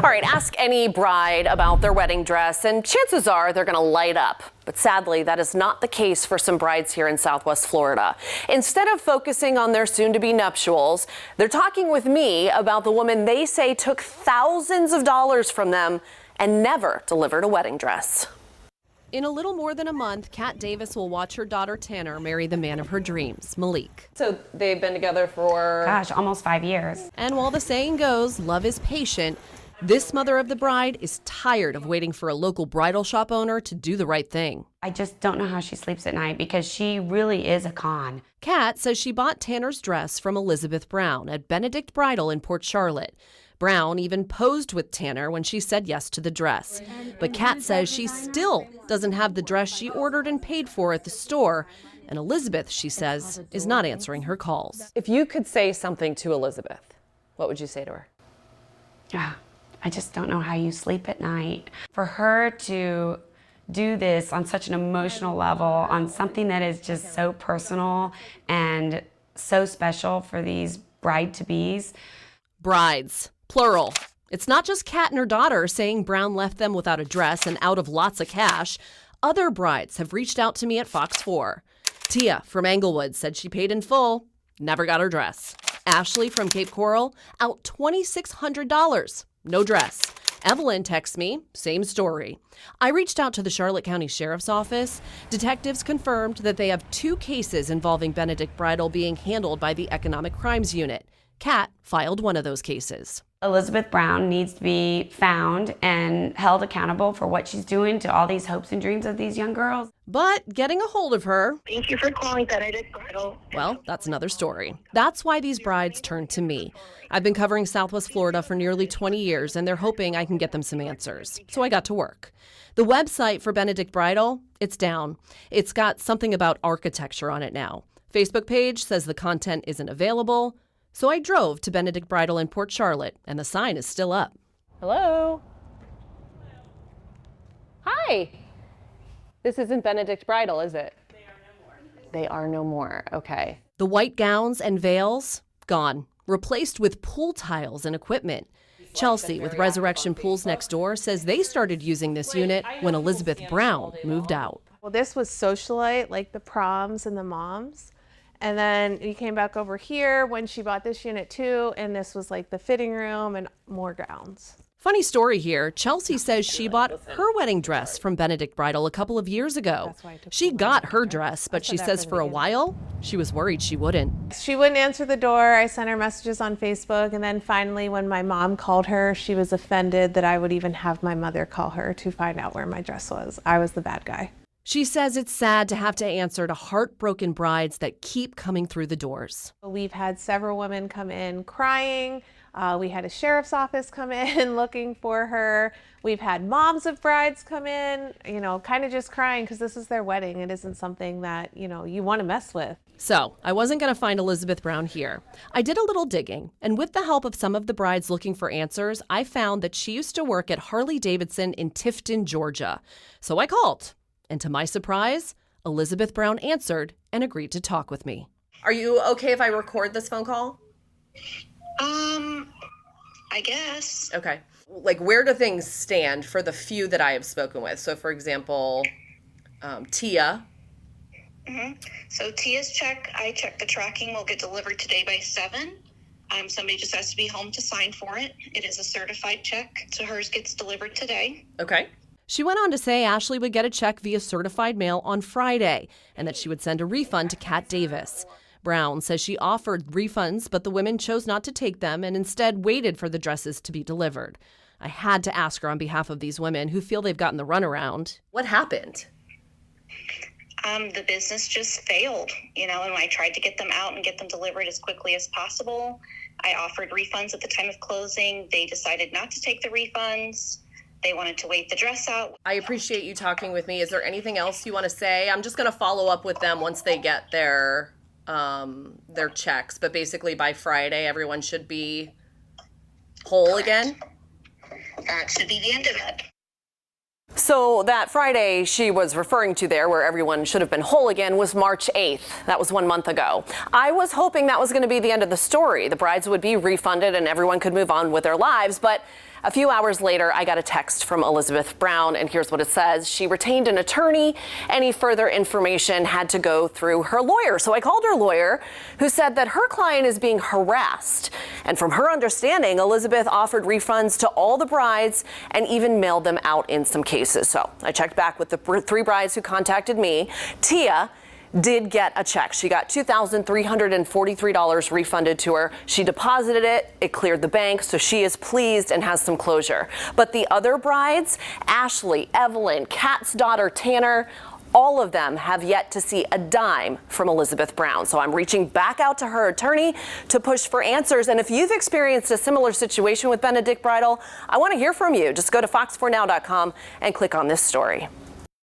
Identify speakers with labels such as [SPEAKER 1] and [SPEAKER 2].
[SPEAKER 1] All right, ask any bride about their wedding dress, and chances are they're going to light up. But sadly, that is not the case for some brides here in Southwest Florida. Instead of focusing on their soon-to-be nuptials, they're talking with me about the woman they say took thousands of dollars from them and never delivered a wedding dress. In a little more than a month, Kat Davis will watch her daughter Tanner marry the man of her dreams, Malik. So they've been together for...
[SPEAKER 2] Gosh, almost 5 years.
[SPEAKER 1] And while the saying goes, love is patient, this mother of the bride is tired of waiting for a local bridal shop owner to do the right thing.
[SPEAKER 2] I just don't know how she sleeps at night because she really is a con.
[SPEAKER 1] Kat says she bought Tanner's dress from Elizabeth Brown at Benedict Bridal in Port Charlotte. Brown even posed with Tanner when she said yes to the dress. But Kat says she still doesn't have the dress she ordered and paid for at the store. And Elizabeth, she says, is not answering her calls. If you could say something to Elizabeth, what would you say to her?
[SPEAKER 2] Yeah, I just don't know how you sleep at night. For her to do this on such an emotional level, on something that is just so personal and so special for these bride-to-bes.
[SPEAKER 1] Brides. Plural. It's not just Kat and her daughter saying Brown left them without a dress and out of lots of cash. Other brides have reached out to me at Fox 4. Tia from Englewood said she paid in full, never got her dress. Ashley from Cape Coral, out $2,600, no dress. Evelyn texts me, same story. I reached out to the Charlotte County Sheriff's Office. Detectives confirmed that they have 2 cases involving Benedict Bridal being handled by the Economic Crimes Unit. Kat filed one of those cases.
[SPEAKER 2] Elizabeth Brown needs to be found and held accountable for what she's doing to all these hopes and dreams of these young girls.
[SPEAKER 1] But getting a hold of her...
[SPEAKER 3] Thank you for calling Benedict Bridal.
[SPEAKER 1] Well, that's another story. That's why these brides turned to me. I've been covering Southwest Florida for nearly 20 years, and they're hoping I can get them some answers. So I got to work. The website for Benedict Bridal, it's down. It's got something about architecture on it now. Facebook page says the content isn't available. So I drove to Benedict Bridal in Port Charlotte, and the sign is still up. Hello? Hi. This isn't Benedict Bridal, is it? They are no more. They are no more, okay. The white gowns and veils, gone. Replaced with pool tiles and equipment. Chelsea with Resurrection Pools next door says they started using this unit when Elizabeth Brown moved out.
[SPEAKER 4] Well, this was socialite, like the proms and the moms. And then we came back over here when she bought this unit too, and this was like the fitting room and more gowns.
[SPEAKER 1] Funny story here. Chelsea says she bought her wedding dress from Benedict Bridal a couple of years ago. She got her dress, but she says for a while, she was worried she wouldn't.
[SPEAKER 4] She wouldn't answer the door. I sent her messages on Facebook, and then finally when my mom called her, she was offended that I would even have my mother call her to find out where my dress was. I was the bad guy.
[SPEAKER 1] She says it's sad to have to answer to heartbroken brides that keep coming through the doors.
[SPEAKER 4] We've had several women come in crying. We had a sheriff's office come in looking for her. We've had moms of brides come in, kind of just crying because this is their wedding. It isn't something that, you want to mess with.
[SPEAKER 1] So I wasn't going to find Elizabeth Brown here. I did a little digging, and with the help of some of the brides looking for answers, I found that she used to work at Harley-Davidson in Tifton, Georgia. So I called. And to my surprise, Elizabeth Brown answered and agreed to talk with me. Are you okay if I record this phone call?
[SPEAKER 3] I guess.
[SPEAKER 1] Okay. Like, where do things stand for the few that I have spoken with? So, for example, Tia.
[SPEAKER 3] So Tia's check, I checked the tracking, will get delivered today by 7. Somebody just has to be home to sign for it. It is a certified check, so hers gets delivered today.
[SPEAKER 1] Okay. She went on to say Ashley would get a check via certified mail on Friday and that she would send a refund to Kat Davis. Brown says she offered refunds, but the women chose not to take them and instead waited for the dresses to be delivered. I had to ask her on behalf of these women who feel they've gotten the runaround. What happened?
[SPEAKER 3] The business just failed, and I tried to get them out and get them delivered as quickly as possible. I offered refunds at the time of closing. They decided not to take the refunds. They wanted to wait the dress out.
[SPEAKER 1] I appreciate you talking with me. Is there anything else you want to say? I'm just going to follow up with them once they get their checks. But basically by Friday, everyone should be whole again.
[SPEAKER 3] That should be the end of it.
[SPEAKER 1] So that Friday she was referring to there, where everyone should have been whole again, was March 8th. That was 1 month ago. I was hoping that was going to be the end of the story. The brides would be refunded and everyone could move on with their lives. But a few hours later, I got a text from Elizabeth Brown, and here's what it says. She retained an attorney. Any further information had to go through her lawyer. So I called her lawyer, who said that her client is being harassed. And from her understanding, Elizabeth offered refunds to all the brides and even mailed them out in some cases. So I checked back with the 3 brides who contacted me. Tia did get a check. She got $2,343 refunded to her. She deposited it. It cleared the bank, so she is pleased and has some closure. But the other brides, Ashley, Evelyn, Kat's daughter, Tanner, all of them have yet to see a dime from Elizabeth Brown. So I'm reaching back out to her attorney to push for answers. And if you've experienced a similar situation with Benedict Bridal, I want to hear from you. Just go to fox4now.com and click on this story.